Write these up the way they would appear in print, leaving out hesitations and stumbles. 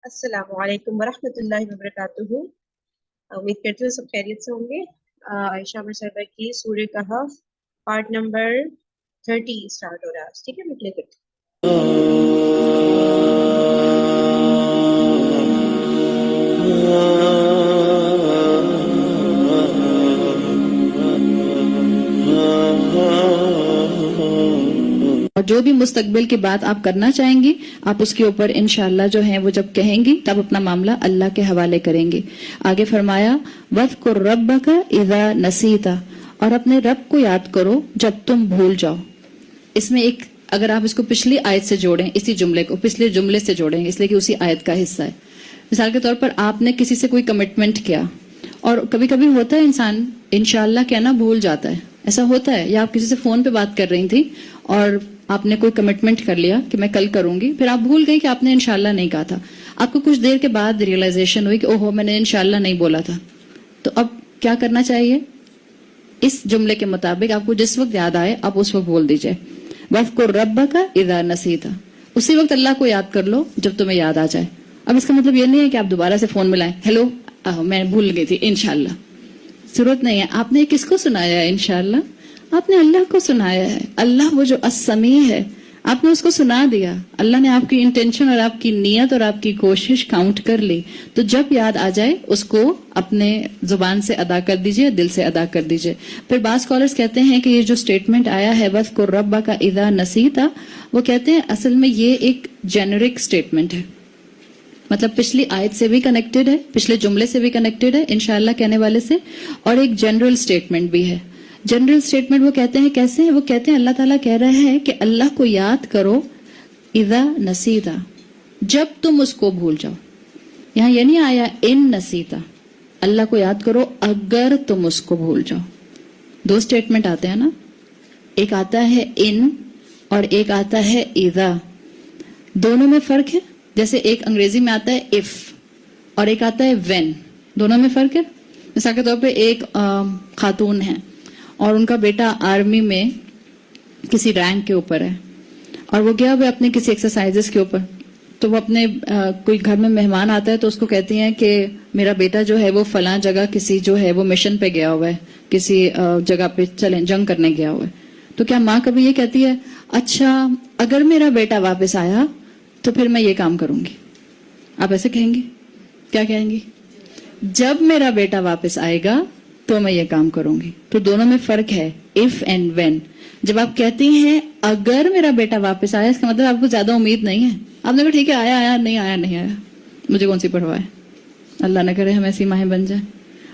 السلام علیکم ورحمۃ اللہ وبرکاتہ. امید کرتی ہوں سب خیریت سے ہوں گے. عائشہ عمر صاحبہ کی سورہ کہف پارٹ نمبر 30 اسٹارٹ ہو رہا ہے. ٹھیک ہے, میں پلے کرتی اور جو بھی مستقبل کی بات آپ کرنا چاہیں گی آپ اس کے اوپر انشاءاللہ جو ہیں وہ جب کہیں گی تب اپنا معاملہ اللہ کے حوالے کریں گے. آگے فرمایا وَاذْكُرْ رَبَّكَ إِذَا نَسِيتَ, اور اپنے رب کو یاد کرو جب تم بھول جاؤ. اس میں ایک اگر آپ اس کو پچھلی آیت سے جوڑیں, اسی جملے کو پچھلے جملے سے جوڑیں اس لیے کہ اسی آیت کا حصہ ہے. مثال کے طور پر آپ نے کسی سے کوئی کمٹمنٹ کیا اور کبھی کبھی ہوتا ہے انسان انشاءاللہ کہنا بھول جاتا ہے, ایسا ہوتا ہے. یا آپ کسی سے فون پہ بات کر رہی تھی اور آپ نے کوئی کمٹمنٹ کر لیا کہ میں کل کروں گی, پھر آپ بھول گئی کہ آپ نے انشاءاللہ نہیں کہا تھا. آپ کو کچھ دیر کے بعد ریئلائزیشن ہوئی کہ اوہو میں نے انشاءاللہ نہیں بولا تھا. تو اب کیا کرنا چاہیے؟ اس جملے کے مطابق آپ کو جس وقت یاد آئے آپ اس وقت بول دیجئے وَاذْكُرْ رَبَّكَ إِذَا نَسِيتَ. اسی وقت اللہ کو یاد کر لو جب تمہیں یاد آ جائے. اب اس کا مطلب یہ نہیں ہے کہ آپ دوبارہ سے فون ملائیں, ہیلو میں بھول گئی تھی انشاءاللہ. ضرورت نہیں ہے. آپ نے کس کو سنایا ہے انشاءاللہ؟ آپ نے اللہ کو سنایا ہے. اللہ وہ جو السمیع ہے, آپ نے اس کو سنا دیا. اللہ نے آپ کی انٹینشن اور آپ کی نیت اور آپ کی کوشش کاؤنٹ کر لی. تو جب یاد آ جائے اس کو اپنے زبان سے ادا کر دیجئے, دل سے ادا کر دیجئے. پھر بعض اسکالرز کہتے ہیں کہ یہ جو سٹیٹمنٹ آیا ہے وَاذْكُرْ رَبَّكَ إِذَا نَسِيتَ, وہ کہتے ہیں اصل میں یہ ایک جینرک سٹیٹمنٹ ہے. مطلب پچھلی آیت سے بھی کنیکٹڈ ہے, پچھلے جملے سے بھی کنیکٹڈ ہے انشاءاللہ کہنے والے سے, اور ایک جنرل سٹیٹمنٹ بھی ہے. جنرل سٹیٹمنٹ وہ کہتے ہیں کیسے ہیں؟ وہ کہتے ہیں اللہ تعالیٰ کہہ رہے ہیں کہ اللہ کو یاد کرو اذا نسیتا, جب تم اس کو بھول جاؤ. یہاں یہ نہیں آیا ان نسیتا, اللہ کو یاد کرو اگر تم اس کو بھول جاؤ. دو سٹیٹمنٹ آتے ہیں نا, ایک آتا ہے ان اور ایک آتا ہے اذا. دونوں میں فرق ہے. جیسے ایک انگریزی میں آتا ہے اف اور ایک آتا ہے وین, دونوں میں فرق ہے. مثال کے طور پہ ایک خاتون ہے اور ان کا بیٹا آرمی میں کسی رینک کے اوپر ہے اور وہ گیا ہوا اپنے کسی ایکسرسائزز کے اوپر. تو وہ اپنے کوئی گھر میں مہمان آتا ہے تو اس کو کہتی ہیں کہ میرا بیٹا جو ہے وہ فلاں جگہ کسی جو ہے وہ مشن پہ گیا ہوا ہے, کسی جگہ پہ چلیں جنگ کرنے گیا ہوا ہے. تو کیا ماں کبھی یہ کہتی ہے اچھا اگر میرا بیٹا واپس آیا تو پھر میں یہ کام کروں گی؟ آپ ایسے کہیں گی؟ کیا کہیں گی؟ جب میرا بیٹا واپس آئے گا تو میں یہ کام کروں گی. تو دونوں میں فرق ہے, if and when. جب آپ کہتی ہیں اگر میرا بیٹا واپس آیا, اس کا مطلب آپ کو زیادہ امید نہیں ہے. آپ نے کہا ٹھیک ہے آیا نہیں آیا نہیں آیا, مجھے کون سی پرواہ ہے, اللہ نہ کرے ہم ایسی ماہیں بن جائیں.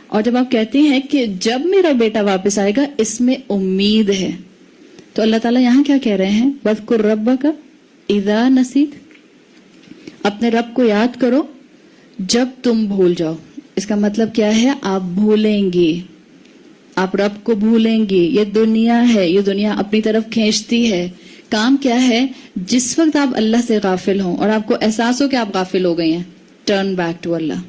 اور جب آپ کہتی ہیں کہ جب میرا بیٹا واپس آئے گا اس میں امید ہے, تو اللہ تعالیٰ یہاں کیا کہہ رہے ہیں وَاذْكُرْ رَبَّكَ إِذَا نَسِيتَ, اپنے رب کو یاد کرو جب تم بھول جاؤ. اس کا مطلب کیا ہے؟ آپ بھولیں گی, آپ رب کو بھولیں گی. یہ دنیا ہے, یہ دنیا اپنی طرف کھینچتی ہے. کام کیا ہے؟ جس وقت آپ اللہ سے غافل ہوں اور آپ کو احساس ہو کہ آپ غافل ہو گئی ہیں, ٹرن بیک ٹو اللہ,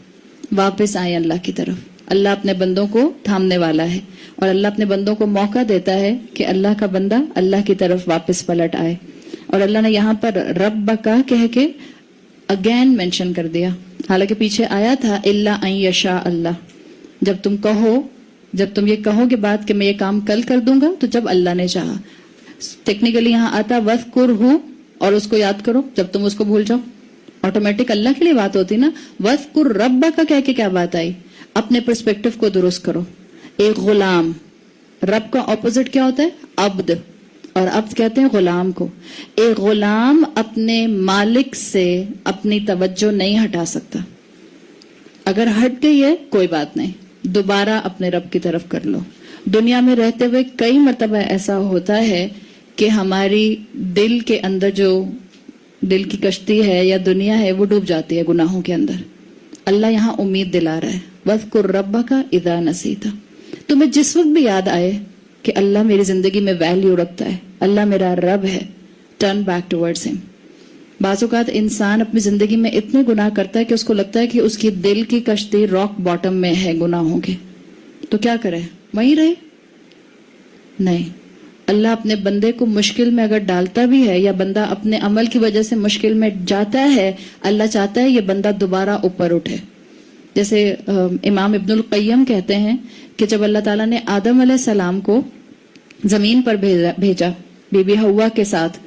واپس آئیں اللہ کی طرف. اللہ اپنے بندوں کو تھامنے والا ہے اور اللہ اپنے بندوں کو موقع دیتا ہے کہ اللہ کا بندہ اللہ کی طرف واپس پلٹ آئے. اور اللہ نے یہاں پر رب کا کہہ کے اگین مینشن کر دیا, حالانکہ پیچھے آیا تھا الا ان یشاء اللہ. جب تم کہو, جب تم یہ کہو گے بات کہ میں یہ کام کل کر دوں گا, تو جب اللہ نے چاہا. ٹیکنیکلی یہاں آتا وَاذْكُرْهُ, اور اس کو یاد کرو جب تم اس کو بھول جاؤ. آٹومیٹک اللہ کے لیے بات ہوتی نا. وَاذْكُرْ رَبَّكَ کہہ کے کیا بات آئی؟ اپنے پرسپیکٹو کو درست کرو. ایک غلام, رب کا اپوزٹ کیا ہوتا ہے؟ عبد, اور عبد کہتے ہیں غلام کو. ایک غلام اپنے مالک سے اپنی توجہ نہیں ہٹا سکتا. اگر ہٹ گئی ہے کوئی بات نہیں, دوبارہ اپنے رب کی طرف کر لو. دنیا میں رہتے ہوئے کئی مرتبہ ایسا ہوتا ہے کہ ہماری دل کے اندر جو دل کی کشتی ہے یا دنیا ہے وہ ڈوب جاتی ہے گناہوں کے اندر. اللہ یہاں امید دلا رہا ہے وَاذْكُرْ رَبَّكَ إِذَا نَسِيتَ. تمہیں جس وقت بھی یاد آئے کہ اللہ میری زندگی میں ویلیو رکھتا ہے, اللہ میرا رب ہے, ٹرن بیک ٹورڈز ہم. بعض اوقات انسان اپنی زندگی میں اتنے گناہ کرتا ہے کہ اس کو لگتا ہے کہ اس کی دل کی کشتی راک باٹم میں ہے گناہوں کے, تو کیا کرے؟ وہیں رہے؟ نہیں. اللہ اپنے بندے کو مشکل میں اگر ڈالتا بھی ہے یا بندہ اپنے عمل کی وجہ سے مشکل میں جاتا ہے، اللہ چاہتا ہے یہ بندہ دوبارہ اوپر اٹھے. جیسے امام ابن القیم کہتے ہیں کہ جب اللہ تعالیٰ نے آدم علیہ السلام کو زمین پر بھیجا بی بی حوا کے ساتھ،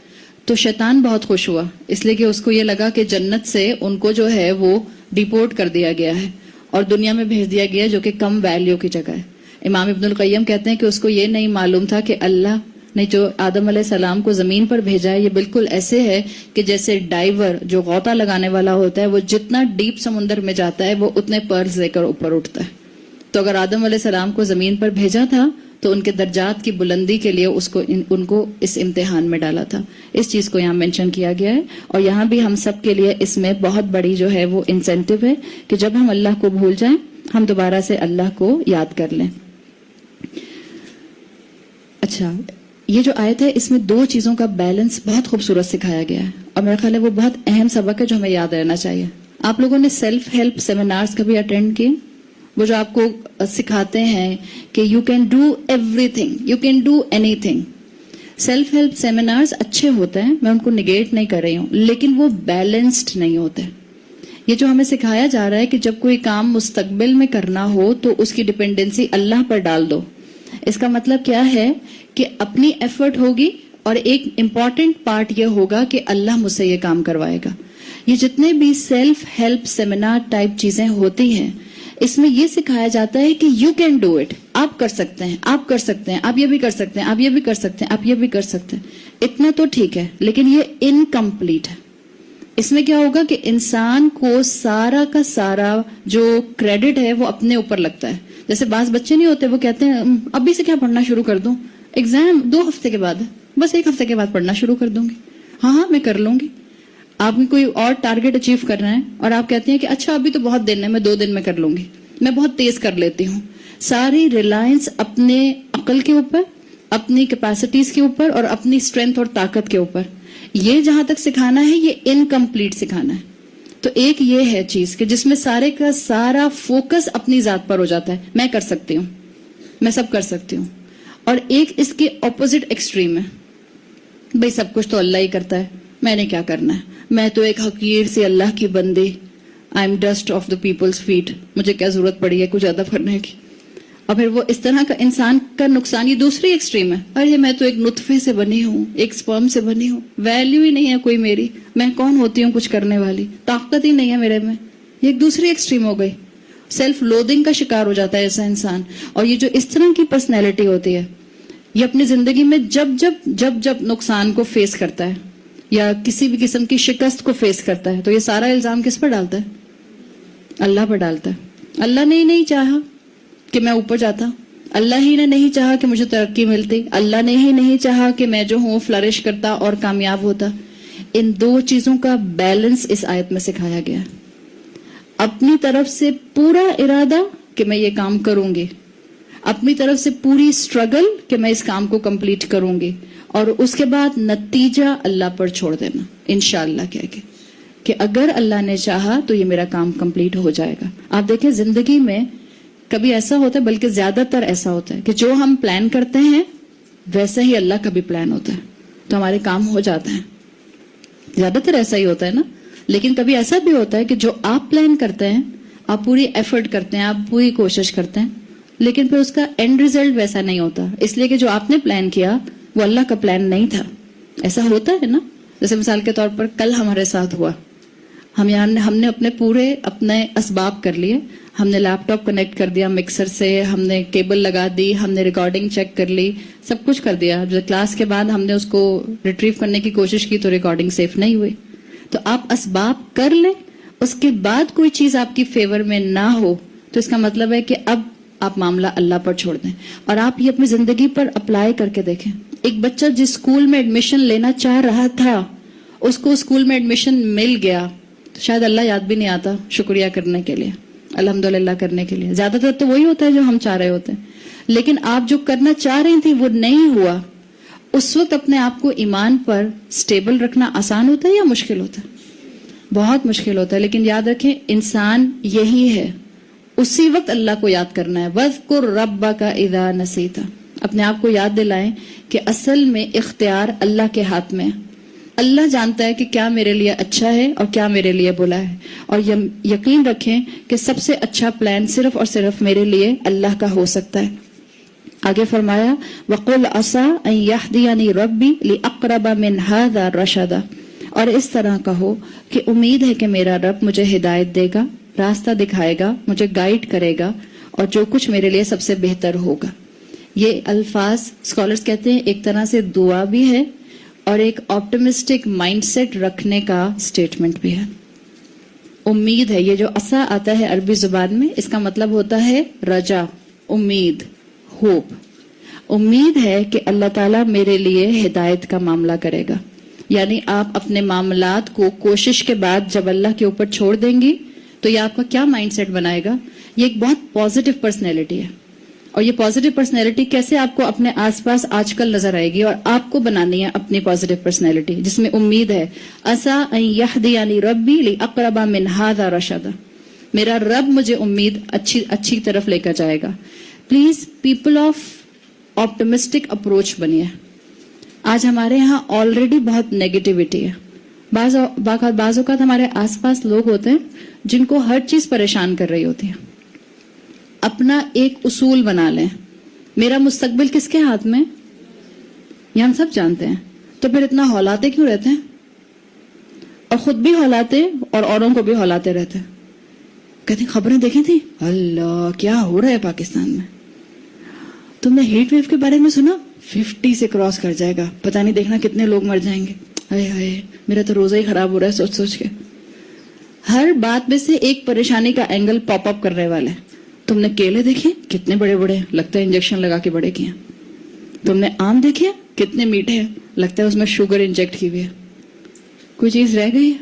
تو شیطان بہت خوش ہوا، اس لیے کہ اس کو یہ لگا کہ جنت سے ان کو جو ہے وہ ڈیپورٹ کر دیا گیا ہے اور دنیا میں بھیج دیا گیا جو کہ کم ویلیو کی جگہ ہے. امام ابن القیم کہتے ہیں کہ اس کو یہ نہیں معلوم تھا کہ اللہ نے جو آدم علیہ السلام کو زمین پر بھیجا ہے یہ بالکل ایسے ہے کہ جیسے ڈائیور جو غوطہ لگانے والا ہوتا ہے وہ جتنا ڈیپ سمندر میں جاتا ہے وہ اتنے پرز لے کر اوپر اٹھتا ہے. تو اگر آدم علیہ السلام کو زمین پر بھیجا تھا تو ان کے درجات کی بلندی کے لیے ان کو اس امتحان میں ڈالا تھا. اس چیز کو یہاں مینشن کیا گیا ہے اور یہاں بھی ہم سب کے لیے اس میں بہت بڑی جو ہے وہ انسینٹیو ہے کہ جب ہم اللہ کو بھول جائیں ہم دوبارہ سے اللہ کو یاد کر لیں. اچھا، یہ جو آیت ہے اس میں دو چیزوں کا بیلنس بہت خوبصورت سکھایا گیا ہے اور میرا خیال ہے وہ بہت اہم سبق ہے جو ہمیں یاد رہنا چاہیے. آپ لوگوں نے سیلف ہیلپ سیمینارز کبھی اٹینڈ کیے؟ وہ جو آپ کو سکھاتے ہیں کہ you can do every thing, you can do any thing. Self help seminars اچھے ہوتے ہیں، میں ان کو نگیٹ نہیں کر رہی ہوں، لیکن وہ بیلنسڈ نہیں ہوتے. یہ جو ہمیں سکھایا جا رہا ہے کہ جب کوئی کام مستقبل میں کرنا ہو تو اس کی ڈپینڈنسی اللہ پر ڈال دو. اس کا مطلب کیا ہے کہ اپنی ایفرٹ ہوگی اور ایک امپورٹنٹ پارٹ یہ ہوگا کہ اللہ مجھ سے یہ کام کروائے گا. یہ جتنے بھی سیلف ہیلپ سیمینار ٹائپ چیزیں ہوتی ہیں اس میں یہ سکھایا جاتا ہے کہ یو کین ڈو اٹ، آپ کر سکتے ہیں، آپ کر سکتے ہیں، آپ یہ بھی کر سکتے ہیں، آپ یہ بھی کر سکتے ہیں، آپ یہ بھی کر سکتے ہیں. اتنا تو ٹھیک ہے لیکن یہ انکمپلیٹ ہے. اس میں کیا ہوگا کہ انسان کو سارا کا سارا جو کریڈٹ ہے وہ اپنے اوپر لگتا ہے. جیسے بعض بچے نہیں ہوتے، وہ کہتے ہیں ابھی سے کیا پڑھنا شروع کر دوں، ایگزام 2 ہفتے کے بعد ہے، بس 1 ہفتے کے بعد پڑھنا شروع کر دوں گی، ہاں میں کر لوں گی. آپ نے کوئی اور ٹارگٹ اچیو کرنا ہے اور آپ کہتے ہیں کہ اچھا ابھی تو بہت دن ہے، میں 2 دن میں کر لوں گی، میں بہت تیز کر لیتی ہوں. ساری ریلائنس اپنے عقل کے اوپر، اپنی کیپیسٹیز کے اوپر اور اپنی اسٹرینتھ اور طاقت کے اوپر. یہ جہاں تک سکھانا ہے یہ انکمپلیٹ سکھانا ہے. تو ایک یہ ہے چیز کہ جس میں سارے کا سارا فوکس اپنی ذات پر ہو جاتا ہے، میں کر سکتی ہوں، میں سب کر سکتی ہوں. اور ایک اس کے اپوزٹ ایکسٹریم ہے، بھئی سب کچھ تو اللہ ہی کرتا ہے، میں نے کیا کرنا ہے، میں تو ایک حقیر سے اللہ کی بندی، I am dust of the people's feet, مجھے کیا ضرورت پڑی ہے کچھ زیادہ کرنے کی. اور پھر وہ اس طرح کا انسان کا نقصان. یہ دوسری ایکسٹریم ہے، ارے میں تو ایک نطفے سے بنی ہوں، ایک سپرم سے بنی ہوں، ویلیو ہی نہیں ہے کوئی میری، میں کون ہوتی ہوں کچھ کرنے والی، طاقت ہی نہیں ہے میرے میں. یہ ایک دوسری ایکسٹریم ہو گئی. سیلف لودنگ کا شکار ہو جاتا ہے ایسا انسان. اور یہ جو اس طرح کی پرسنالٹی ہوتی ہے یہ اپنی زندگی میں جب نقصان کو فیس کرتا ہے یا کسی بھی قسم کی شکست کو فیس کرتا ہے تو یہ سارا الزام کس پر ڈالتا ہے؟ اللہ پر ڈالتا ہے. اللہ نے ہی نہیں چاہا کہ میں اوپر جاتا، اللہ ہی نے نہیں چاہا کہ مجھے ترقی ملتی، اللہ نے ہی نہیں چاہا کہ میں جو ہوں فلرش کرتا اور کامیاب ہوتا. ان دو چیزوں کا بیلنس اس آیت میں سکھایا گیا. اپنی طرف سے پورا ارادہ کہ میں یہ کام کروں گی، اپنی طرف سے پوری سٹرگل کہ میں اس کام کو کمپلیٹ کروں گی، اور اس کے بعد نتیجہ اللہ پر چھوڑ دینا انشاءاللہ کہہ کے کہ اگر اللہ نے چاہا تو یہ میرا کام کمپلیٹ ہو جائے گا. آپ دیکھیں زندگی میں کبھی ایسا ہوتا ہے، بلکہ زیادہ تر ایسا ہوتا ہے کہ جو ہم پلان کرتے ہیں ویسا ہی اللہ کا بھی پلان ہوتا ہے تو ہمارے کام ہو جاتے ہیں. زیادہ تر ایسا ہی ہوتا ہے نا. لیکن کبھی ایسا بھی ہوتا ہے کہ جو آپ پلان کرتے ہیں، آپ پوری ایفرٹ کرتے ہیں، آپ پوری کوشش کرتے ہیں، لیکن پھر اس کا اینڈ ریزلٹ ویسا نہیں ہوتا، اس لیے کہ جو آپ نے پلان کیا وہ اللہ کا پلان نہیں تھا. ایسا ہوتا ہے نا. جیسے مثال کے طور پر کل ہمارے ساتھ ہوا، ہم نے اپنے اسباب کر لیے، ہم نے لیپ ٹاپ کنیکٹ کر دیا مکسر سے، ہم نے کیبل لگا دی، ہم نے ریکارڈنگ چیک کر لی، سب کچھ کر دیا. جو کلاس کے بعد ہم نے اس کو ریٹریو کرنے کی کوشش کی تو ریکارڈنگ سیف نہیں ہوئی. تو آپ اسباب کر لیں، اس کے بعد کوئی چیز آپ کی فیور میں نہ ہو تو اس کا مطلب ہے کہ اب آپ معاملہ اللہ پر چھوڑ دیں. اور آپ یہ اپنی زندگی پر اپلائی کر کے دیکھیں. ایک بچہ جس اسکول میں ایڈمیشن لینا چاہ رہا تھا اس کو اسکول میں ایڈمیشن مل گیا تو شاید اللہ یاد بھی نہیں آتا شکریہ کرنے کے لیے، الحمدللہ کرنے کے لیے. زیادہ تر تو وہی ہوتا ہے جو ہم چاہ رہے ہوتے ہیں. لیکن آپ جو کرنا چاہ رہی تھی وہ نہیں ہوا، اس وقت اپنے آپ کو ایمان پر سٹیبل رکھنا آسان ہوتا ہے یا مشکل ہوتا ہے؟ بہت مشکل ہوتا ہے. لیکن یاد رکھیں انسان یہی ہے، اسی وقت اللہ کو یاد کرنا ہے. وَاذْكُرْ رَبَّكَ إِذَا نَسِيتَ. اپنے آپ کو یاد دلائیں کہ اصل میں اختیار اللہ کے ہاتھ میں ہے. اللہ جانتا ہے کہ کیا میرے لیے اچھا ہے اور کیا میرے لیے برا ہے, اور یقین رکھیں کہ سب سے اچھا پلان صرف اور صرف میرے لیے اللہ کا ہو سکتا ہے. آگے فرمایا وَقُلْ عَسَىٰ أَن يَهْدِيَنِي رَبِّي لِأَقْرَبَ مِنْ هَٰذَا رَشَدًا, اور اس طرح کہو کہ امید ہے کہ میرا رب مجھے ہدایت دے گا, راستہ دکھائے گا, مجھے گائیڈ کرے گا, اور جو کچھ میرے لیے سب سے بہتر ہوگا. یہ الفاظ اسکالرز کہتے ہیں ایک طرح سے دعا بھی ہے اور ایک آپٹمسٹک مائنڈ سیٹ رکھنے کا سٹیٹمنٹ بھی ہے. امید ہے, یہ جو عصا آتا ہے عربی زبان میں, اس کا مطلب ہوتا ہے رجا, امید, ہوپ. امید ہے کہ اللہ تعالیٰ میرے لیے ہدایت کا معاملہ کرے گا. یعنی آپ اپنے معاملات کو کوشش کے بعد جب اللہ کے اوپر چھوڑ دیں گی تو یہ آپ کا کیا مائنڈ سیٹ بنائے گا؟ یہ ایک بہت پازیٹیو پرسنالٹی ہے. اور یہ پازیٹیو پرسنالٹی کیسے آپ کو اپنے آس پاس آج کل نظر آئے گی, اور آپ کو بنانی ہے اپنی پازیٹیو پرسنالٹی جس میں امید ہے. عسیٰ ان یہدینی ربی لاقرب من ھذا رشدا, میرا رب مجھے امید اچھی طرف لے کر جائے گا. Please people of optimistic approach بنیے. آج ہمارے ہاں آلریڈی بہت نیگیٹیوٹی ہے. بعض اوقات ہمارے آس پاس لوگ ہوتے ہیں جن کو ہر چیز پریشان کر رہی ہوتی ہے. اپنا ایک اصول بنا لیں, میرا مستقبل کس کے ہاتھ میں, یہ ہم سب جانتے ہیں. تو پھر اتنا ہلاتے کیوں رہتے ہیں, اور خود بھی ہلاتے اور اوروں کو بھی ہلاتے رہتے ہیں. کہتے ہیں خبریں دیکھی تھی, اللہ کیا ہو رہا ہے پاکستان میں. تم نے ہیٹ ویو کے بارے میں سنا, 50 سے کراس کر جائے گا, پتہ نہیں دیکھنا کتنے لوگ مر جائیں گے. ہائے ہائے, میرا تو روزہ ہی خراب ہو رہا ہے سوچ سوچ کے. ہر بات میں سے ایک پریشانی کا اینگل پاپ اپ کرنے والے. تم نے کیلے دیکھے کتنے بڑے بڑے, لگتا ہے انجیکشن لگا کے بڑے کیے. تم نے آم دیکھے کتنے میٹھے ہیں, لگتا ہے اس میں شوگر انجیکٹ کی ہوئی ہے. کوئی چیز رہ گئی ہے؟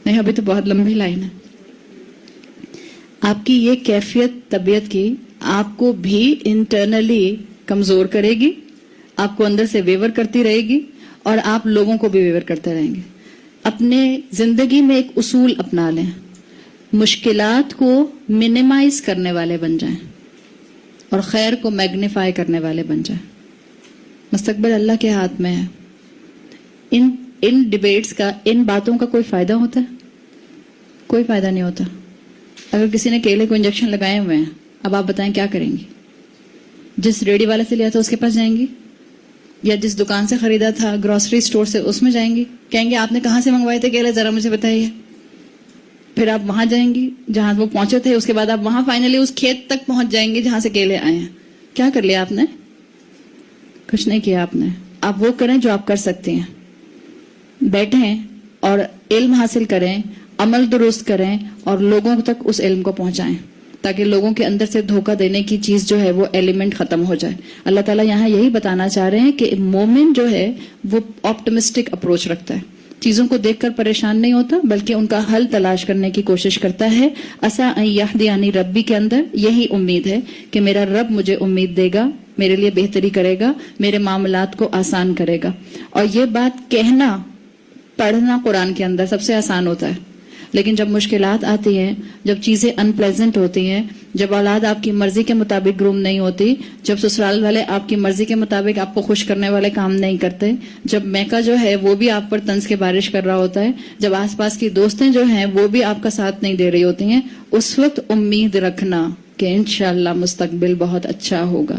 نہیں, ابھی تو بہت لمبی لائن ہے. آپ کی یہ کیفیت طبیعت کی آپ کو بھی انٹرنلی کمزور کرے گی, آپ کو اندر سے ویور کرتی رہے گی, اور آپ لوگوں کو بھی ویور کرتے رہیں گے. اپنے زندگی میں ایک اصول اپنا لیں, مشکلات کو منیمائز کرنے والے بن جائیں اور خیر کو میگنیفائی کرنے والے بن جائیں. مستقبل اللہ کے ہاتھ میں ہے. ان ڈیبیٹس کا, ان باتوں کا کوئی فائدہ ہوتا ہے؟ کوئی فائدہ نہیں ہوتا. اگر کسی نے کیلے کو انجیکشن لگائے ہوئے ہیں, اب آپ بتائیں کیا کریں گی؟ جس ریڈی والے سے لیا تھا اس کے پاس جائیں گی, یا جس دکان سے خریدا تھا گروسری اسٹور سے اس میں جائیں گی؟ کہیں گے آپ نے کہاں سے منگوائے تھے کیلے, ذرا مجھے بتائیے. پھر آپ وہاں جائیں گی جہاں وہ پہنچے تھے, اس کے بعد آپ وہاں فائنلی اس کھیت تک پہنچ جائیں گے جہاں سے کیلے آئے ہیں. کیا کر لیا آپ نے؟ کچھ نہیں کیا آپ نے. آپ وہ کریں جو آپ کر سکتے ہیں. بیٹھیں اور علم حاصل کریں, عمل درست کریں, اور لوگوں تک اس علم کو پہنچائیں تاکہ لوگوں کے اندر سے دھوکہ دینے کی چیز جو ہے وہ ایلیمنٹ ختم ہو جائے. اللہ تعالیٰ یہاں یہی بتانا چاہ رہے ہیں کہ مومن جو ہے وہ آپٹمسٹک اپروچ رکھتا ہے, چیزوں کو دیکھ کر پریشان نہیں ہوتا بلکہ ان کا حل تلاش کرنے کی کوشش کرتا ہے. عسیٰ ان یہدینی ربی کے اندر یہی امید ہے کہ میرا رب مجھے امید دے گا, میرے لیے بہتری کرے گا, میرے معاملات کو آسان کرے گا. اور یہ بات کہنا, پڑھنا قرآن کے اندر سب سے آسان ہوتا ہے, لیکن جب مشکلات آتی ہیں, جب چیزیں ان پلیزنٹ ہوتی ہیں, جب اولاد آپ کی مرضی کے مطابق گروم نہیں ہوتی, جب سسرال والے آپ کی مرضی کے مطابق آپ کو خوش کرنے والے کام نہیں کرتے, جب میکا جو ہے وہ بھی آپ پر طنز کے بارش کر رہا ہوتا ہے, جب آس پاس کی دوستیں جو ہیں وہ بھی آپ کا ساتھ نہیں دے رہی ہوتی ہیں, اس وقت امید رکھنا کہ انشاءاللہ مستقبل بہت اچھا ہوگا,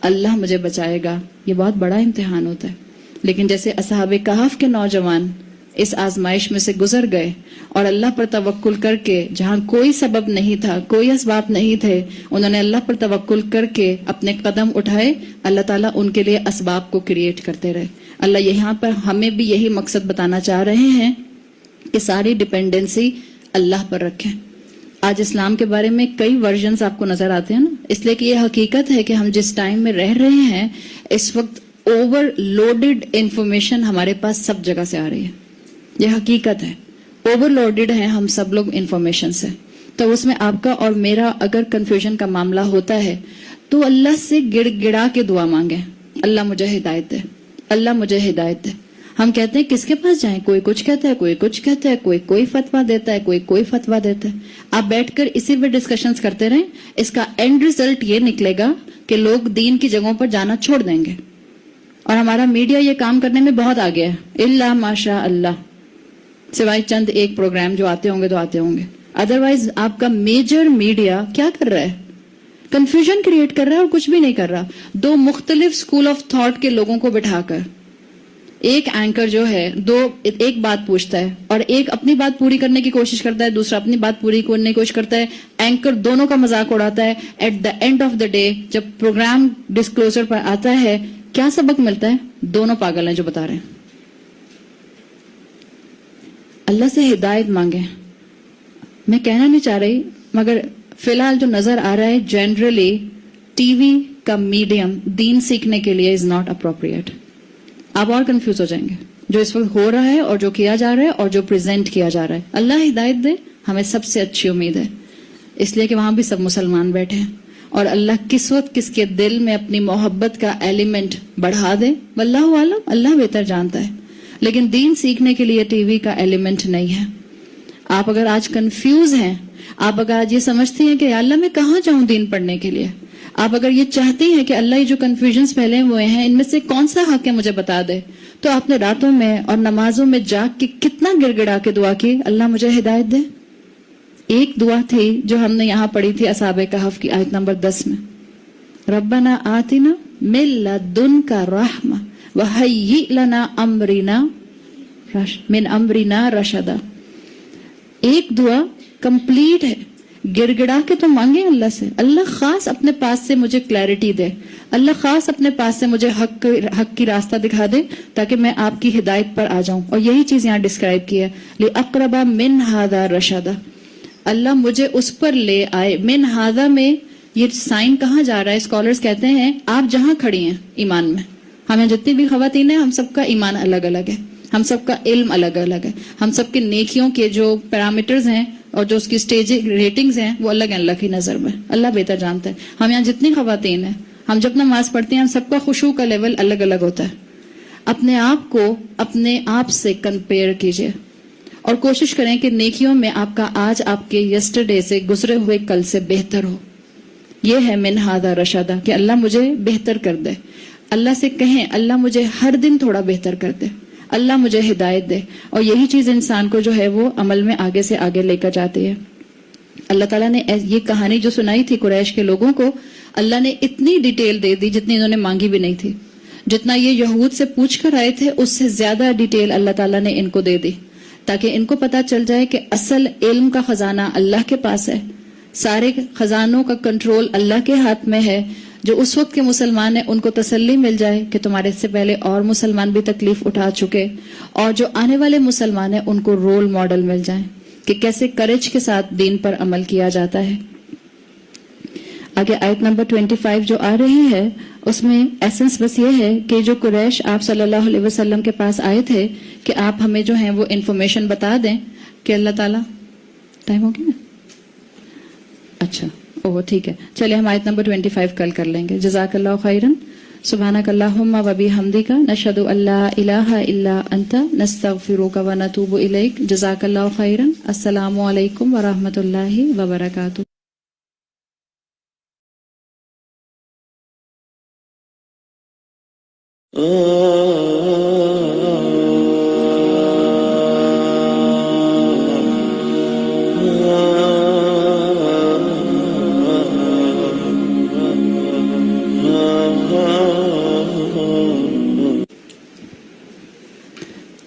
اللہ مجھے بچائے گا. یہ بہت بڑا امتحان ہوتا ہے. لیکن جیسے اصحاب کہف کے نوجوان اس آزمائش میں سے گزر گئے اور اللہ پر توکل کر کے, جہاں کوئی سبب نہیں تھا, کوئی اسباب نہیں تھے, انہوں نے اللہ پر توکل کر کے اپنے قدم اٹھائے, اللہ تعالیٰ ان کے لیے اسباب کو کریٹ کرتے رہے. اللہ یہاں پر ہمیں بھی یہی مقصد بتانا چاہ رہے ہیں کہ ساری ڈیپینڈنسی اللہ پر رکھیں. آج اسلام کے بارے میں کئی ورژنز آپ کو نظر آتے ہیں نا, اس لیے کہ یہ حقیقت ہے کہ ہم جس ٹائم میں رہ رہے ہیں اس وقت اوور لوڈڈ انفارمیشن ہمارے پاس سب جگہ سے آ رہی ہے. یہ حقیقت ہے, اوور لوڈڈ ہیں ہم سب لوگ انفارمیشن سے. تو اس میں آپ کا اور میرا اگر کنفیوژن کا معاملہ ہوتا ہے تو اللہ سے گڑ گڑا کے دعا مانگیں, اللہ مجھے ہدایت دے, اللہ مجھے ہدایت دے. ہم کہتے ہیں کس کے پاس جائیں, کوئی کچھ کہتا ہے, کوئی کچھ کہتا ہے, کوئی فتویٰ دیتا ہے, کوئی فتویٰ دیتا ہے. آپ بیٹھ کر اسی پہ ڈسکشنز کرتے رہیں, اس کا اینڈ ریزلٹ یہ نکلے گا کہ لوگ دین کی جگہوں پر جانا چھوڑ دیں گے. اور ہمارا میڈیا یہ کام کرنے میں بہت آگے ہے, الا ماشاء اللہ, سوائے چند ایک پروگرام جو آتے ہوں گے تو آتے ہوں گے. ادروائز آپ کا میجر میڈیا کیا کر رہا ہے؟ کنفیوژن کریٹ کر رہا ہے اور کچھ بھی نہیں کر رہا. دو مختلف اسکول آف تھاٹ کے لوگوں کو بٹھا کر ایک اینکر جو ہے ایک بات پوچھتا ہے اور ایک اپنی بات پوری کرنے کی کوشش کرتا ہے, دوسرا اپنی بات پوری کرنے کی کوشش کرتا ہے. اینکر دونوں کا مذاق اڑاتا ہے. At the end of the day جب پروگرام ڈسکلوزر پر آتا ہے کیا سبق ملتا ہے؟ دونوں پاگل ہیں جو بتا رہے ہیں. اللہ سے ہدایت مانگیں. میں کہنا نہیں چاہ رہی مگر فی الحال جو نظر آ رہا ہے جنرلی ٹی وی کا میڈیم دین سیکھنے کے لیے از ناٹ اپروپریٹ. آپ اور کنفیوز ہو جائیں گے جو اس وقت ہو رہا ہے اور جو کیا جا رہا ہے اور جو پریزنٹ کیا جا رہا ہے. اللہ ہدایت دے, ہمیں سب سے اچھی امید ہے, اس لیے کہ وہاں بھی سب مسلمان بیٹھے ہیں. اور اللہ کس وقت کس کے دل میں اپنی محبت کا ایلیمنٹ بڑھا دے واللہ عالم, اللہ بہتر جانتا ہے. لیکن دین سیکھنے کے لیے ٹی وی کا ایلیمنٹ نہیں ہے. آپ اگر آج کنفیوز ہیں, آپ اگر آج یہ سمجھتی ہیں کہ یا اللہ میں کہاں جاؤں دین پڑھنے کے لیے, آپ اگر یہ چاہتی ہیں کہ اللہ یہ جو کنفیوژنز پھیلے ہوئے ہیں ان میں سے کون سا حق ہے مجھے بتا دے, تو آپ نے راتوں میں اور نمازوں میں جاگ کے کتنا گڑ گڑا کے دعا کی, اللہ مجھے ہدایت دے. ایک دعا تھی جو ہم نے یہاں پڑھی تھی اصحاب کہف کی آیت نمبر 10 میں, ربنا آتنا من لدنک رحمہ وہیئ لنا من امرنا رشدا. ایک دعا کمپلیٹ ہے, گڑ گڑا کے تو مانگے اللہ سے, اللہ خاص اپنے پاس سے مجھے کلیئرٹی دے, اللہ خاص اپنے پاس سے مجھے حق کی راستہ دکھا دے تاکہ میں آپ کی ہدایت پر آ جاؤں. اور یہی چیز یہاں ڈسکرائب کی ہے, لِأَقْرَبَ مِنْ هَذَا رَشَدًا, اللہ مجھے اس پر لے آئے. من ہذا میں یہ سائن کہاں جا رہا ہے؟ اسکالرز کہتے ہیں آپ جہاں کھڑی ہیں ایمان میں, ہمیں جتنی بھی خواتین ہیں ہم سب کا ایمان الگ الگ ہے, ہم سب کا علم الگ الگ ہے, ہم سب کے نیکیوں کے جو پیرامیٹرز ہیں اور جو اس کی اسٹیج ریٹنگز ہیں وہ الگ ہیں اللہ کی نظر میں, اللہ بہتر جانتا ہے. ہم یہاں جتنی خواتین ہیں, ہم جب نماز پڑھتی ہیں ہم سب کا خشوع کا لیول الگ الگ ہوتا ہے. اپنے آپ کو اپنے آپ سے کمپیئر کیجئے اور کوشش کریں کہ نیکیوں میں آپ کا آج آپ کے یسٹرڈے سے گزرے ہوئے کل سے بہتر ہو. یہ ہے من ہذا رشدا کہ اللہ مجھے بہتر کر دے. اللہ سے کہیں اللہ مجھے ہر دن تھوڑا بہتر کر دے, اللہ مجھے ہدایت دے. اور یہی چیز انسان کو جو ہے وہ عمل میں آگے سے آگے لے کر جاتی ہے. اللہ تعالیٰ نے یہ کہانی جو سنائی تھی قریش کے لوگوں کو, اللہ نے اتنی ڈیٹیل دے دی جتنی انہوں نے مانگی بھی نہیں تھی. جتنا یہ یہود سے پوچھ کر آئے تھے اس سے زیادہ ڈیٹیل اللہ تعالیٰ نے ان کو دے دی تاکہ ان کو پتا چل جائے کہ اصل علم کا خزانہ اللہ کے پاس ہے, سارے خزانوں کا کنٹرول اللہ کے ہاتھ میں ہے. جو اس وقت کے مسلمان ہیں ان کو تسلی مل جائے کہ تمہارے سے پہلے اور مسلمان بھی تکلیف اٹھا چکے, اور جو آنے والے مسلمان ہیں ان کو رول ماڈل مل جائیں کہ کیسے کریج کے ساتھ دین پر عمل کیا جاتا ہے. آگے آیت نمبر 25 جو آ رہی ہے اس میں ایسنس بس یہ ہے کہ جو قریش آپ صلی اللہ علیہ وسلم کے پاس آئے تھے کہ آپ ہمیں جو ہیں وہ انفارمیشن بتا دیں کہ اللہ تعالیٰ, ٹائم ہو گیا نا, اچھا اوہ ٹھیک ہے, چلیے ہم آیت نمبر 25 کل کر لیں گے. جزاک اللہ خیرن. سبحانک اللہم و بحمدک نشہد ان لا الہ الا انت نستغفرک و نتوب الیک. جزاک اللہ خیرن. السلام علیکم ورحمۃ اللہ وبرکاتہ.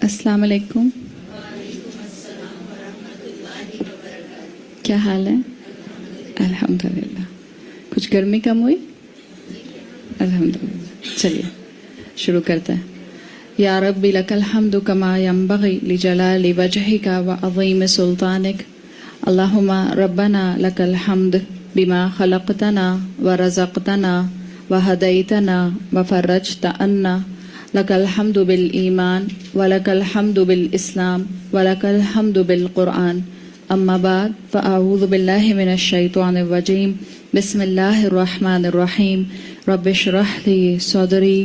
السلام علیکم. کیا حال ہے؟ الحمدللہ. کچھ گرمی کم ہوئی؟ الحمدللہ. چلیے شروع کرتے ہیں. یا ربی لک الحمد کما ینبغی لجلال وجہک وعظیم سلطانک. اللہم ربنا لک الحمد بما خلقتنا ورزقتنا وہدیتنا وفرجت عنا. لک الحمد بالایمان ولک الحمد بالاسلام ولک الحمد بالقرآن. اما بعد فاعوذ باللہ من الشیطان الرجیم. بسم اللہ الرحمن الرحیم. رب اشرح لی صدری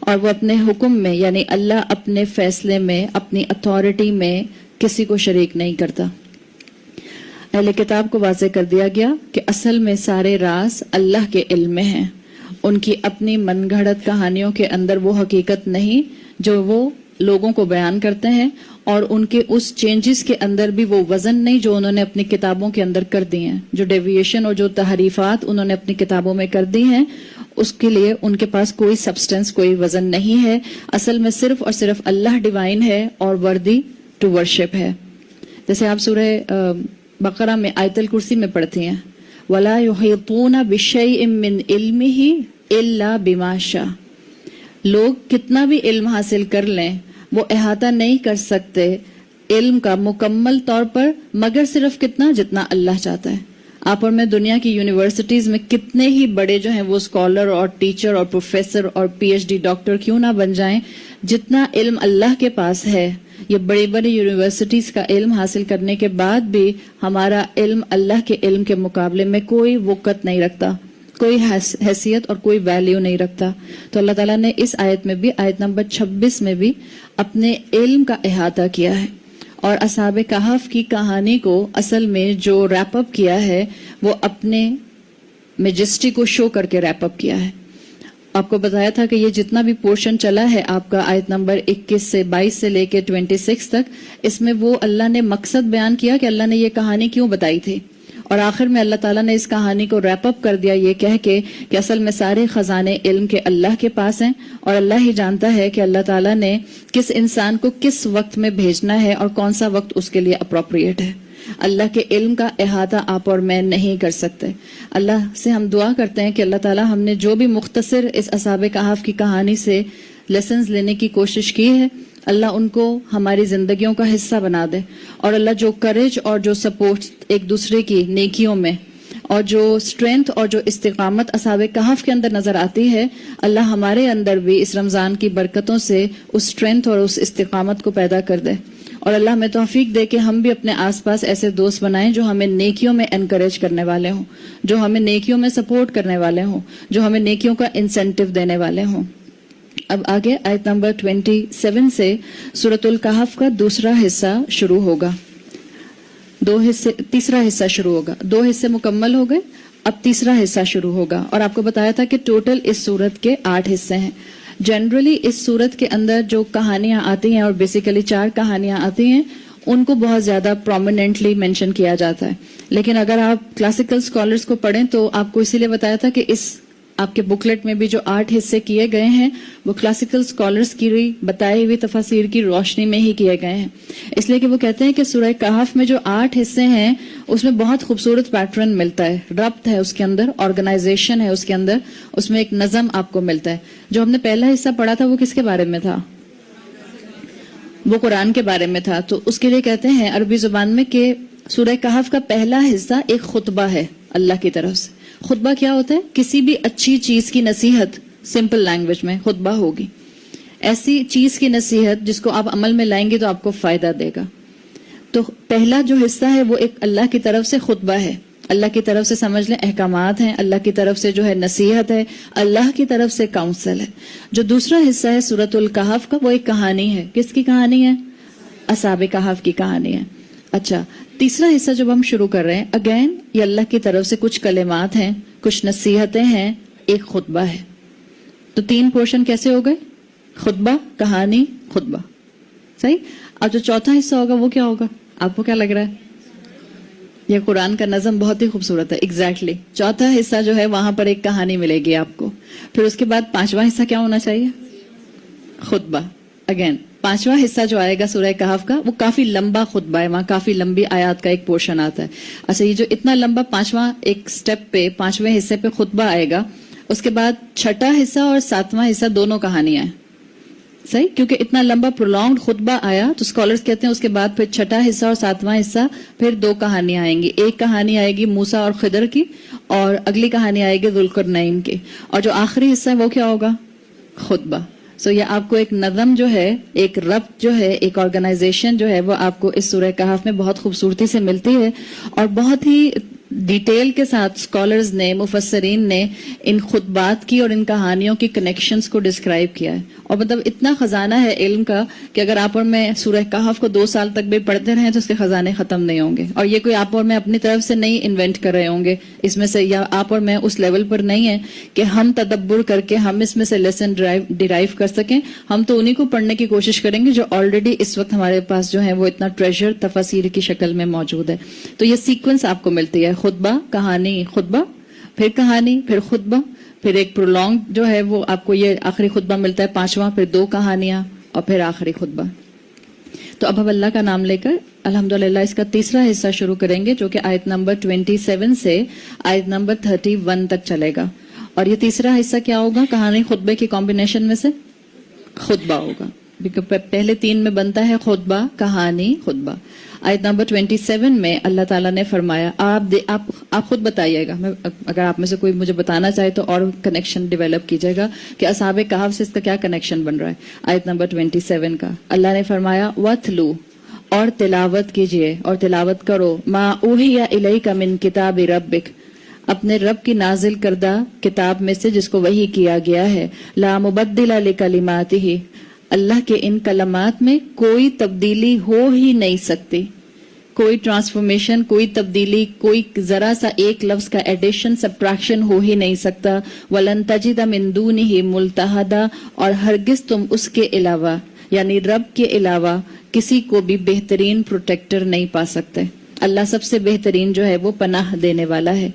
اور وہ اپنے حکم میں یعنی اللہ اپنے فیصلے میں اپنی اتھارٹی میں کسی کو شریک نہیں کرتا. اہل کتاب کو واضح کر دیا گیا کہ اصل میں سارے راز اللہ کے علم میں ہیں. ان کی اپنی من گھڑت کہانیوں کے اندر وہ حقیقت نہیں جو وہ لوگوں کو بیان کرتے ہیں, اور ان کے اس چینجز کے اندر بھی وہ وزن نہیں جو انہوں نے اپنی کتابوں کے اندر کر دی ہیں. جو ڈیویشن اور جو تحریفات انہوں نے اپنی کتابوں میں کر دی ہیں, اس کے لیے ان کے پاس کوئی سبسٹنس, کوئی وزن نہیں ہے. اصل میں صرف اور صرف اللہ ڈیوائن ہے اور وردی ٹو ورشپ ہے. جیسے آپ سورہ بقرہ میں آیت الکرسی میں پڑھتی ہیں, وَلَا يُحِيطُونَ بِشَيْءٍ مِّنْ عِلْمِهِ إِلَّا بِمَا شَاءَ. لوگ کتنا بھی علم حاصل کر لیں وہ احاطہ نہیں کر سکتے علم کا مکمل طور پر مگر صرف کتنا جتنا اللہ چاہتا ہے. آپ اور میں دنیا کی یونیورسٹیز میں کتنے ہی بڑے جو ہیں وہ اسکالر اور ٹیچر اور پروفیسر اور پی ایچ ڈی ڈاکٹر کیوں نہ بن جائیں, جتنا علم اللہ کے پاس ہے, یہ بڑی بڑی یونیورسٹیز کا علم حاصل کرنے کے بعد بھی ہمارا علم اللہ کے علم کے مقابلے میں کوئی وقت نہیں رکھتا, کوئی حیثیت اور کوئی ویلیو نہیں رکھتا. تو اللہ تعالیٰ نے اس آیت میں بھی, آیت نمبر 26 میں بھی اپنے علم کا احاطہ کیا ہے, اور اصحاب کہف کی کہانی کو اصل میں جو ریپ اپ کیا ہے وہ اپنے میجسٹی کو شو کر کے ریپ اپ کیا ہے. آپ کو بتایا تھا کہ یہ جتنا بھی پورشن چلا ہے آپ کا آیت نمبر 21 سے 22 سے لے کے 26 تک, اس میں وہ اللہ نے مقصد بیان کیا کہ اللہ نے یہ کہانی کیوں بتائی تھی, اور آخر میں اللہ تعالیٰ نے اس کہانی کو ریپ اپ کر دیا یہ کہہ کے کہ اصل میں سارے خزانے علم کے اللہ کے پاس ہیں, اور اللہ ہی جانتا ہے کہ اللہ تعالیٰ نے کس انسان کو کس وقت میں بھیجنا ہے اور کون سا وقت اس کے لیے اپروپریٹ ہے. اللہ کے علم کا احاطہ آپ اور میں نہیں کر سکتے. اللہ سے ہم دعا کرتے ہیں کہ اللہ تعالیٰ ہم نے جو بھی مختصر اس اصحاب کہف کی کہانی سے لیسنز لینے کی کوشش کی ہے, اللہ ان کو ہماری زندگیوں کا حصہ بنا دے, اور اللہ جو کریج اور جو سپورٹ ایک دوسرے کی نیکیوں میں اور جو اسٹرینتھ اور جو استقامت اصحاب کہف کے اندر نظر آتی ہے, اللہ ہمارے اندر بھی اس رمضان کی برکتوں سے اس اسٹرینتھ اور اس استقامت کو پیدا کر دے, اور اللہ ہمیں توفیق دے کہ ہم بھی اپنے آس پاس ایسے دوست بنائیں جو ہمیں نیکیوں میں انکریج کرنے والے ہوں, جو ہمیں نیکیوں میں سپورٹ کرنے والے ہوں, جو ہمیں نیکیوں کا انسینٹیو دینے والے ہوں. اب آگے آیت نمبر 27 سے سورۃ الکہف کا دوسرا حصہ شروع ہوگا. تیسرا حصہ شروع ہوگا. 2 حصے مکمل ہو گئے, اب تیسرا حصہ شروع ہوگا. اور آپ کو بتایا تھا کہ ٹوٹل اس سورت کے 8 حصے ہیں. جنرلی اس سورت کے اندر جو کہانیاں آتی ہیں, اور بیسیکلی 4 کہانیاں آتی ہیں, ان کو بہت زیادہ پرومیننٹلی مینشن کیا جاتا ہے. لیکن اگر آپ کلاسیکل اسکالرس کو پڑھیں تو آپ کو اسی لیے بتایا تھا کہ اس آپ کے بکلیٹ میں بھی جو 8 حصے کیے گئے ہیں وہ کلاسیکل اسکالرس کی بتائی ہوئی تفاسیر کی روشنی میں ہی کیے گئے ہیں. اس لیے کہ وہ کہتے ہیں کہ سورہ کہف میں جو 8 حصے ہیں اس میں بہت خوبصورت پیٹرن ملتا ہے, ربط ہے اس کے اندر, آرگنائزیشن ہے اس کے اندر, اس میں ایک نظم آپ کو ملتا ہے. جو ہم نے پہلا حصہ پڑھا تھا وہ کس کے بارے میں تھا؟ وہ قرآن کے بارے میں تھا. تو اس کے لیے کہتے ہیں عربی زبان میں کہ سورہ کہف کا پہلا حصہ ایک خطبہ ہے اللہ کی طرف سے. خطبہ کیا ہوتا ہے؟ کسی بھی اچھی چیز کی نصیحت, سمپل لینگویج میں خطبہ ہوگی. ایسی چیز کی نصیحت جس کو آپ عمل میں لائیں گے تو آپ کو فائدہ دے گا. تو پہلا جو حصہ ہے وہ ایک اللہ کی طرف سے خطبہ ہے, اللہ کی طرف سے سمجھ لیں احکامات ہیں, اللہ کی طرف سے جو ہے نصیحت ہے, اللہ کی طرف سے کاؤنسل ہے. جو دوسرا حصہ ہے سورۃ الکہف کا وہ ایک کہانی ہے. کس کی کہانی ہے؟ اصحاب کہف کی کہانی ہے. اچھا, تیسرا حصہ جب ہم شروع کر رہے ہیں, اگین یہ اللہ کی طرف سے کچھ کلمات ہیں, کچھ نصیحتیں ہیں, ایک خطبہ ہے. تو 3 پورشن کیسے ہو گئے؟ خطبہ, کہانی, خطبہ. صحیح. اب جو چوتھا حصہ ہوگا وہ کیا ہوگا؟ آپ کو کیا لگ رہا ہے؟ یہ قرآن کا نظم بہت ہی خوبصورت ہے. ایگزیکٹلی چوتھا حصہ جو ہے وہاں پر ایک کہانی ملے گی آپ کو. پھر اس کے بعد 5واں حصہ کیا ہونا چاہیے؟ خطبہ. اگین 5واں حصہ جو آئے گا سورہ کہف کا وہ کافی لمبا خطبہ ہے, وہاں کافی لمبی آیات کا ایک پورشن آتا ہے. اچھا, یہ جو اتنا لمبا 5واں ایک سٹیپ پہ 5ویں حصے پہ خطبہ آئے گا, اس کے بعد 6واں حصہ اور 7واں حصہ دونوں کہانیاں ہیں. صحیح, کیونکہ اتنا لمبا پرولونگڈ خطبہ آیا تو اسکالرس کہتے ہیں اس کے بعد پھر 6واں حصہ اور 7واں حصہ پھر 2 کہانیاں آئیں گی. ایک کہانی آئے گی موسیٰ اور خضر کی, اور اگلی کہانی آئے گی ذوالقرنین کی, اور جو آخری حصہ ہے وہ کیا ہوگا؟ خطبہ. سو یہ آپ کو ایک نظم جو ہے, ایک ربط جو ہے, ایک آرگنائزیشن جو ہے وہ آپ کو اس سورہ کہف میں بہت خوبصورتی سے ملتی ہے, اور بہت ہی ڈیٹیل کے ساتھ اسکالرز نے, مفسرین نے ان خطبات کی اور ان کہانیوں کی کنیکشنز کو ڈسکرائب کیا ہے. اور مطلب اتنا خزانہ ہے علم کا کہ اگر آپ اور میں سورہ کہف کو 2 سال تک بھی پڑھتے رہیں تو اس کے خزانے ختم نہیں ہوں گے. اور یہ کوئی آپ اور میں اپنی طرف سے نہیں انوینٹ کر رہے ہوں گے اس میں سے, یا آپ اور میں اس لیول پر نہیں ہیں کہ ہم تدبر کر کے ہم اس میں سے لیسن ڈیرائیو کر سکیں. ہم تو انہی کو پڑھنے کی کوشش کریں گے جو آلریڈی اس وقت ہمارے پاس جو ہے وہ اتنا ٹریجر تفاسیر کی شکل میں موجود ہے. تو یہ سیکوینس آپ کو ملتی ہے, خطبہ, کہانی, خطبہ, پھر کہانی, پھر خطبہ, پھر ایک پرولونگ جو ہے وہ آپ کو یہ آخری خطبہ ملتا ہے 5واں, پھر 2 کہانیاں اور پھر آخری خطبہ. تو اب ہم اللہ کا نام لے کر الحمدللہ اس کا تیسرا حصہ شروع کریں گے جو کہ آیت نمبر 27 سے آیت نمبر 31 تک چلے گا. اور یہ تیسرا حصہ کیا ہوگا؟ کہانی خطبے کی کمبینیشن میں سے خطبہ ہوگا. پہلے 3 میں بنتا ہے خطبہ, کہانی, خطبہ. آیت نمبر 27 میں اللہ تعالیٰ نے فرمایا, آپ خود بتائیے گا, اگر آپ میں سے کوئی مجھے بتانا چاہے تو اور کنیکشن ڈیولپ کیجیے گا کہ اصحاب کہف سے اس کا کیا کنیکشن بن رہا ہے. آیت نمبر 27 کا اللہ نے فرمایا وَاتْلُو, اور تلاوت کیجیے اور تلاوت کرو, مَا أُوحِيَ إِلَيْكَ مِن کتاب ربک, اپنے رب کی نازل کردہ کتاب میں سے جس کو وحی کیا گیا ہے, لا مبدل لکلماتہ, اللہ کے ان کلمات میں کوئی تبدیلی ہو ہی نہیں سکتی, کوئی ٹرانسفارمیشن, کوئی تبدیلی, کوئی ذرا سا ایک لفظ کا ایڈیشن سبٹریکشن ہو ہی نہیں سکتا. وَلَن تَجِدَ مِن دُونِهِ مُلْتَحَدًا, اور ہرگز تم اس کے علاوہ یعنی رب کے علاوہ کسی کو بھی بہترین پروٹیکٹر نہیں پا سکتے. اللہ سب سے بہترین جو ہے وہ پناہ دینے والا ہے.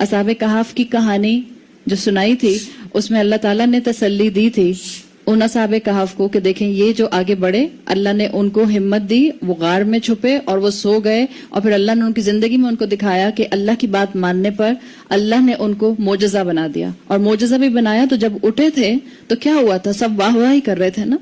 اصحاب کہف کی کہانی جو سنائی تھی اس میں اللہ تعالیٰ نے تسلی دی تھی ان اصحاب کہف کو کہ دیکھیں یہ جو آگے بڑھے, اللہ نے ان کو ہمت دی, وہ غار میں چھپے اور وہ سو گئے, اور پھر اللہ نے ان کی زندگی میں ان کو دکھایا کہ اللہ کی بات ماننے پر اللہ نے ان کو معجزہ بنا دیا. اور معجزہ بھی بنایا تو جب اٹھے تھے تو کیا ہوا تھا, سب واہ واہ ہی کر رہے تھے نا.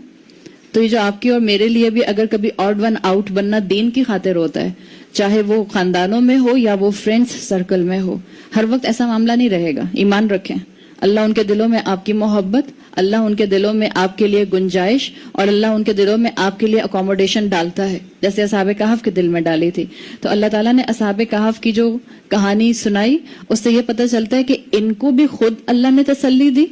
تو یہ جو آپ کی اور میرے لیے بھی اگر کبھی آڈ ون آؤٹ بننا دین کی خاطر ہوتا ہے, چاہے وہ خاندانوں میں ہو یا وہ فرینڈز سرکل میں ہو, ہر وقت ایسا معاملہ نہیں رہے گا. ایمان رکھیں, اللہ ان کے دلوں میں آپ کی محبت, اللہ ان کے دلوں میں آپ کے لیے گنجائش, اور اللہ ان کے دلوں میں آپ کے لیے اکوموڈیشن ڈالتا ہے جیسے اصحاب کہف کے دل میں ڈالی تھی. تو اللہ تعالیٰ نے اصحاب کہف کی جو کہانی سنائی اس سے یہ پتہ چلتا ہے کہ ان کو بھی خود اللہ نے تسلی دی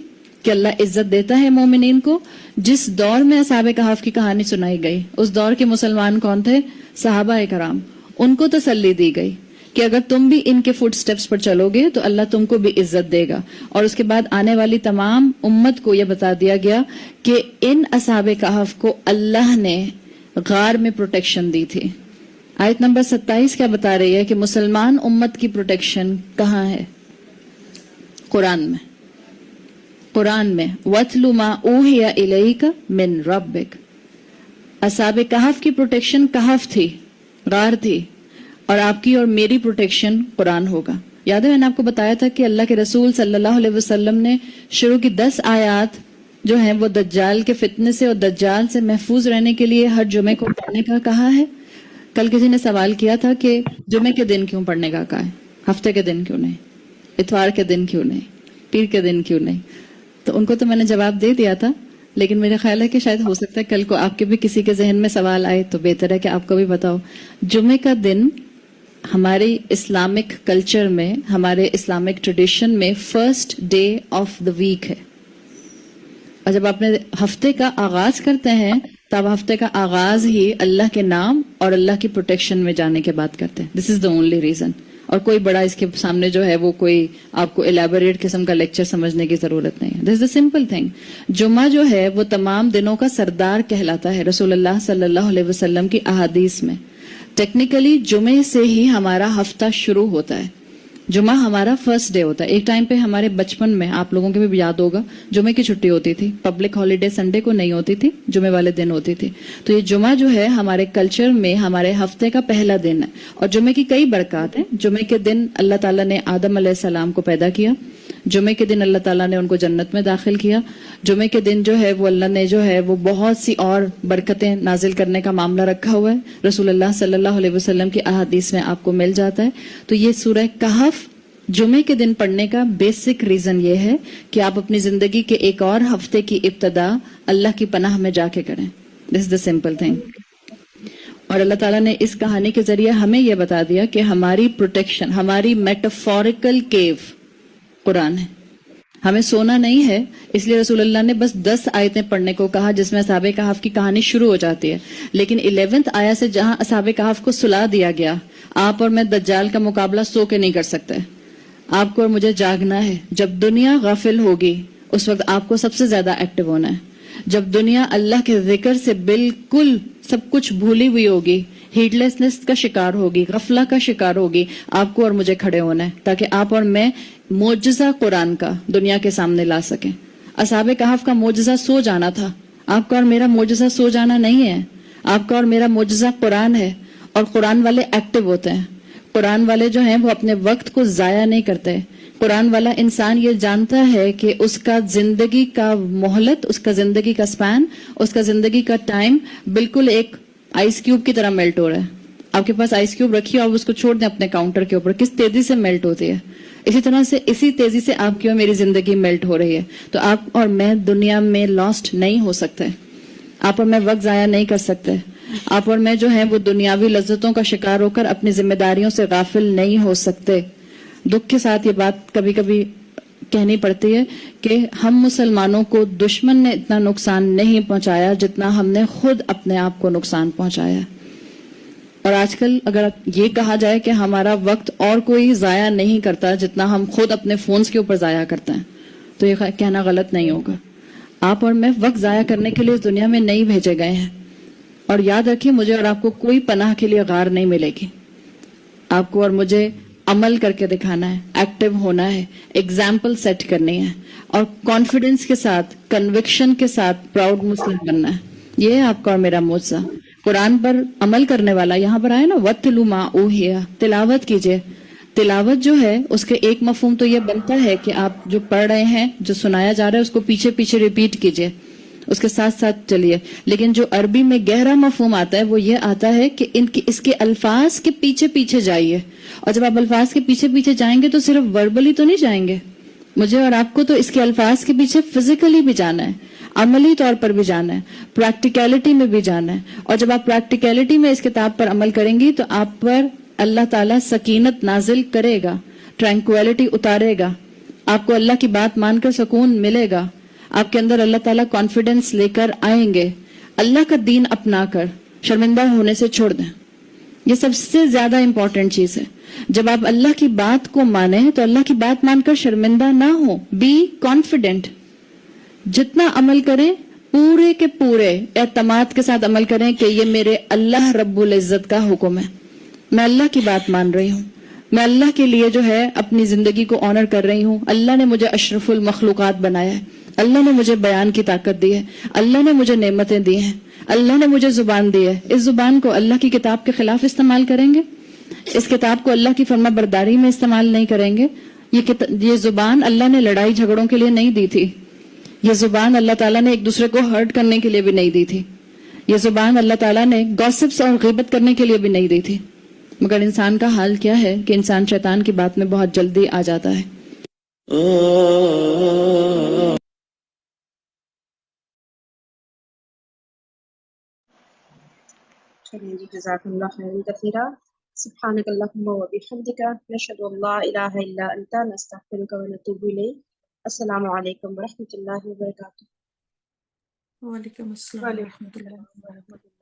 کہ اللہ عزت دیتا ہے مومنین کو. جس دور میں اصحاب کہف کی کہانی سنائی گئی اس دور کے مسلمان کون تھے؟ صحابہ کرام. ان کو تسلی دی گئی کہ اگر تم بھی ان کے فٹ سٹیپس پر چلو گے تو اللہ تم کو بھی عزت دے گا. اور اس کے بعد آنے والی تمام امت کو یہ بتا دیا گیا کہ ان اصحاب کہف کو اللہ نے غار میں پروٹیکشن دی تھی. آیت نمبر 27 کیا بتا رہی ہے کہ مسلمان امت کی پروٹیکشن کہاں ہے؟ قرآن میں. قرآن میں وَاتْلُ مَا أُوحِيَ إِلَيْكَ مِن رَبِّكَ. اصحاب کہف کی پروٹیکشن کہف تھی, غار تھی, اور آپ کی اور میری پروٹیکشن قرآن ہوگا. یاد ہے میں نے آپ کو بتایا تھا کہ اللہ کے رسول صلی اللہ علیہ وسلم نے شروع کی 10 آیات جو ہیں وہ دجال کے فتنے سے اور دجال سے محفوظ رہنے کے لیے ہر جمعے کو پڑھنے کا کہا ہے. کل کسی نے سوال کیا تھا کہ جمعے کے دن کیوں پڑھنے کا کہا ہے, ہفتے کے دن کیوں نہیں, اتوار کے دن کیوں نہیں, پیر کے دن کیوں نہیں؟ تو ان کو تو میں نے جواب دے دیا تھا, لیکن میرا خیال ہے کہ شاید ہو سکتا ہے کل کو آپ کے بھی کسی کے ذہن میں سوال آئے تو بہتر ہے کہ آپ کو بھی بتاؤ. جمعے کا دن ہماری اسلامک کلچر میں, ہمارے اسلامک ٹریڈیشن میں first day of the week ہے. اور جب آپ ہفتے کا آغاز کرتے ہیں تو آپ ہفتے کا آغاز ہی اللہ کے نام اور اللہ کی پروٹیکشن میں جانے کے بعد کرتے ہیں. دس از دا اونلی ریزن. اور کوئی بڑا اس کے سامنے جو ہے وہ کوئی آپ کو الیبوریٹ قسم کا لیکچر سمجھنے کی ضرورت نہیں ہے. دس از دا سمپل تھنگ. جمعہ جو ہے وہ تمام دنوں کا سردار کہلاتا ہے رسول اللہ صلی اللہ علیہ وسلم کی احادیث میں. ٹیکنیکلی جمعے سے ہی ہمارا ہفتہ شروع ہوتا ہے. جمعہ ہمارا فرسٹ ڈے ہوتا ہے. ایک ٹائم پہ ہمارے بچپن میں آپ لوگوں کے بھی یاد ہوگا جمعے کی چھٹی ہوتی تھی, پبلک ہالیڈے سنڈے کو نہیں ہوتی تھی, جمعے والے دن ہوتی تھی. تو یہ جمعہ جو ہے ہمارے کلچر میں ہمارے ہفتے کا پہلا دن ہے. اور جمعے کی کئی برکات ہیں. جمعے کے دن اللہ تعالیٰ نے آدم علیہ السلام کو پیدا کیا. جمعے کے دن اللہ تعالیٰ نے ان کو جنت میں داخل کیا. جمعے کے دن جو ہے وہ اللہ نے جو ہے وہ بہت سی اور برکتیں نازل کرنے کا معاملہ رکھا ہوا ہے. رسول اللہ صلی اللہ علیہ وسلم کی احادیث میں آپ کو مل جاتا ہے. تو یہ سورہ کہف جمعے کے دن پڑھنے کا بیسک ریزن یہ ہے کہ آپ اپنی زندگی کے ایک اور ہفتے کی ابتدا اللہ کی پناہ میں جا کے کریں. دس از دا سمپل تھنگ. اور اللہ تعالیٰ نے اس کہانی کے ذریعے ہمیں یہ بتا دیا کہ ہماری پروٹیکشن، ہماری میٹافوریکل کیو قرآن ہے. ہمیں سونا نہیں ہے، اس لیے رسول اللہ نے بس 10 آیتیں پڑھنے کو کہا جس میں اصحاب کہف کی کہانی شروع ہو جاتی ہے. لیکن 11ویں آیت سے جہاں اصحاب کہف کو سلا دیا گیا، آپ اور میں دجال کا مقابلہ سو کے نہیں کر سکتے. آپ کو اور مجھے جاگنا ہے. جب دنیا غافل ہوگی اس وقت آپ کو سب سے زیادہ ایکٹیو ہونا ہے. جب دنیا اللہ کے ذکر سے بالکل سب کچھ بھولی ہوئی ہوگی، ہیڈ لیسنس کا شکار ہوگی، غفلہ کا شکار ہوگی، آپ کو اور مجھے کھڑے ہونا ہے تاکہ آپ اور میں معجزہ قرآن کا دنیا کے سامنے لا سکیں. اصحاب کہف کا معجزہ سو جانا تھا، آپ کا اور میرا معجزہ سو جانا نہیں ہے. آپ کا اور میرا معجزہ قرآن ہے، اور قرآن والے ایکٹیو ہوتے ہیں. قرآن والے جو ہیں وہ اپنے وقت کو ضائع نہیں کرتے. قرآن والا انسان یہ جانتا ہے کہ اس کا زندگی کا مہلت، اس کا زندگی کا سپین، اس کا زندگی کا ٹائم بالکل ایک آئس کیوب کی طرح میلٹ ہو رہا ہے. آپ کے پاس آئس کیوب رکھی اور اس کو چھوڑ دیں اپنے کاؤنٹر کے اوپر، کس تیزی سے میلٹ ہوتی ہے. اسی طرح سے اسی تیزی سے آپ کی اور میری زندگی میلٹ ہو رہی ہے. تو آپ اور میں دنیا میں لاسٹ نہیں ہو سکتے. آپ اور میں وقت ضائع نہیں کر سکتے. آپ اور میں جو ہیں وہ دنیاوی لذتوں کا شکار ہو کر اپنی ذمہ داریوں سے غافل نہیں ہو سکتے. دکھ کے ساتھ یہ بات کبھی کبھی کہنی پڑتی ہے کہ ہم مسلمانوں کو دشمن نے اتنا نقصان نہیں پہنچایا جتنا ہم نے خود اپنے آپ کو نقصان پہنچایا. اور آج کل اگر یہ کہا جائے کہ ہمارا وقت اور کوئی ضائع نہیں کرتا جتنا ہم خود اپنے فونز کے اوپر ضائع کرتے ہیں، تو یہ کہنا غلط نہیں ہوگا. آپ اور میں وقت ضائع کرنے کے لیے اس دنیا میں نہیں بھیجے گئے ہیں. اور یاد رکھیے، مجھے اور آپ کو کوئی پناہ کے لیے غار نہیں ملے گی. آپ کو اور مجھے عمل کر کے دکھانا ہے، ایکٹیو ہونا ہے، ایگزامپل سیٹ کرنی ہے، اور کانفیڈنس کے ساتھ، کنوکشن کے ساتھ پراؤڈ مسلم بننا ہے. یہ ہے آپ کا اور میرا معجزہ. قرآن پر عمل کرنے والا، یہاں پر آئے نا وَاتْلُ مَا أُوحِیَ، تلاوت کیجئے. تلاوت جو ہے اس کے ایک مفہوم تو یہ بنتا ہے کہ آپ جو پڑھ رہے ہیں، جو سنایا جا رہا ہے، اس کو پیچھے پیچھے ریپیٹ کیجئے، اس کے ساتھ ساتھ چلیے. لیکن جو عربی میں گہرا مفہوم آتا ہے وہ یہ آتا ہے کہ اس کے الفاظ کے پیچھے پیچھے جائیے. اور جب آپ الفاظ کے پیچھے پیچھے جائیں گے تو صرف وربلی تو نہیں جائیں گے، مجھے اور آپ کو تو اس کے الفاظ کے پیچھے فزیکلی بھی جانا ہے، عملی طور پر بھی جانا ہے، پریکٹیکلٹی میں بھی جانا ہے. اور جب آپ پریکٹیکلٹی میں اس کتاب پر عمل کریں گی تو آپ پر اللہ تعالیٰ سکینت نازل کرے گا، ٹرینکویلٹی اتارے گا. آپ کو اللہ کی بات مان کر سکون ملے گا. آپ کے اندر اللہ تعالیٰ کانفیڈنس لے کر آئیں گے. اللہ کا دین اپنا کر شرمندہ ہونے سے چھوڑ دیں. یہ سب سے زیادہ امپورٹنٹ چیز ہے. جب آپ اللہ کی بات کو مانیں تو اللہ کی بات مان کر شرمندہ نہ ہو. Be confident. جتنا عمل کریں پورے کے پورے اعتماد کے ساتھ عمل کریں کہ یہ میرے اللہ رب العزت کا حکم ہے، میں اللہ کی بات مان رہی ہوں، میں اللہ کے لیے جو ہے اپنی زندگی کو آنر کر رہی ہوں. اللہ نے مجھے اشرف المخلوقات بنایا ہے، اللہ نے مجھے بیان کی طاقت دی ہے، اللہ نے مجھے نعمتیں دی ہیں، اللہ نے مجھے زبان دی ہے. اس زبان کو اللہ کی کتاب کے خلاف استعمال کریں گے؟ اس کتاب کو اللہ کی فرما برداری میں استعمال نہیں کریں گے؟ یہ زبان اللہ نے لڑائی جھگڑوں کے لیے نہیں دی تھی. یہ زبان اللہ تعالیٰ نے ایک دوسرے کو ہرٹ کرنے کے لیے بھی نہیں دی تھی. یہ زبان اللہ تعالیٰ نے گوسپس اور غیبت کرنے کے لیے بھی نہیں دی تھی. مگر انسان کا حال کیا ہے کہ انسان شیطان کی بات میں بہت جلدی آ جاتا ہے. چلیے جی، جزاک اللہ خیرا کثیرا. سبحانک اللہم و بحمدک، نشہد ان لا الہ الا انت، نستغفرک و نتوب الیک. السلام علیکم ورحمۃ اللہ وبرکاتہ. وعلیکم السلام وعلیکم ورحمۃ اللہ السلام ورحمۃ اللہ.